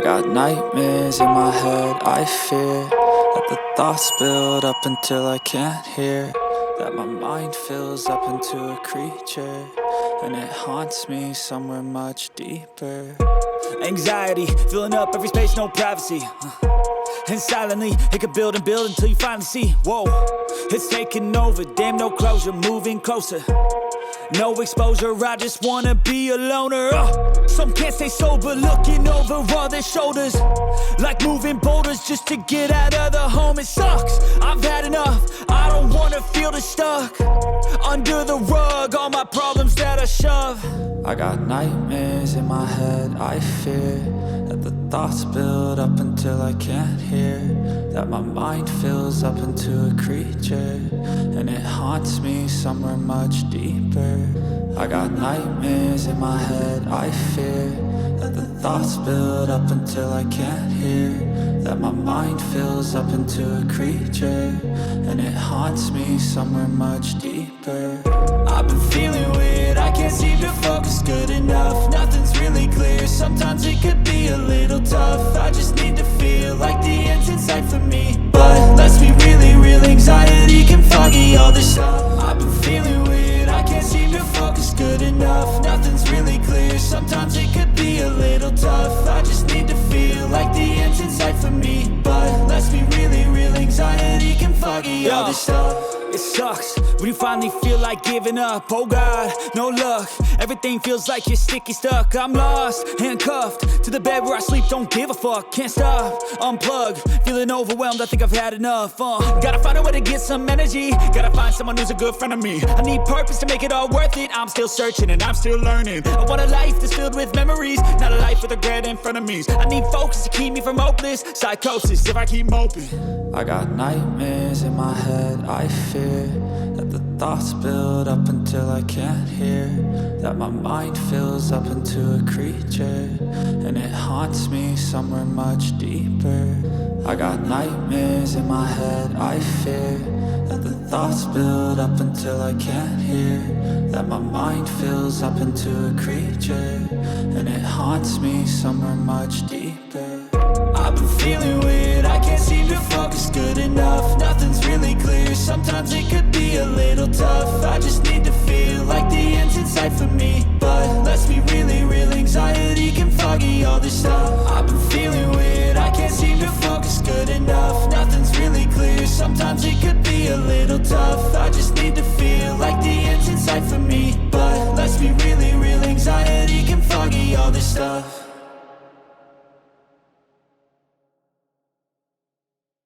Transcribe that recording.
got nightmares in my head, I fear that the thoughts build up until I can't hear, that my mind fills up into a creature, and it haunts me somewhere much deeper. Anxiety, filling up every space, no privacy. And silently, it could build and build until you finally see, whoa, it's taking over, damn no closure, moving closer. No exposure, I just wanna be a loner. Some can't stay sober, looking over all their shoulders, like moving boulders just to get out of the home. It sucks, I've had enough, I don't wanna feel the stuck under the rug, all my problems that I shove. I got nightmares in my head, I fear that the thoughts build up until I can't hear, that my mind fills up into a creature, and it haunts me somewhere much deeper. I got nightmares in my head, I fear that the thoughts build up until I can't hear, that my mind fills up into a creature, and it haunts me somewhere much deeper. I've been feeling weird, I can't seem to focus good enough, nothing's really clear, sometimes it could be a little tough, I just need to feel like the end's in sight for me, but let's be really real, anxiety can foggy all this stuff. I've been feeling weird, I can't seem to focus good enough, nothing's really clear, sometimes it could be a little tough, I just need to feel like the end's in sight for me, but let's be really real, anxiety can foggy all this stuff. It sucks when you finally feel like giving up. Oh God, no luck, everything feels like you're sticky stuck. I'm lost, handcuffed to the bed where I sleep, don't give a fuck. Can't stop, unplug, feeling overwhelmed, I think I've had enough. Gotta find a way to get some energy, gotta find someone who's a good friend of me. I need purpose to make it all worth it, I'm still searching and I'm still learning. I want a life that's filled with memories, not a life with regret in front of me. I need focus to keep me from hopeless psychosis if I keep moping. I got nightmares in my head, I fear that the thoughts build up until I can't hear, that my mind fills up into a creature, and it haunts me somewhere much deeper. I got nightmares in my head, I fear that the thoughts build up until I can't hear, that my mind fills up into a creature, and it haunts me somewhere much deeper. I've been feeling weird, I can't seem to focus good enough, nothing's really clear, sometimes it could be a little tough, I just need to feel like the end's in sight for me, but let's be really real, anxiety can foggy all this stuff. I've been feeling weird, I can't seem to focus good enough, nothing's really clear, sometimes it could be a little tough, I just need to feel like the end's in sight for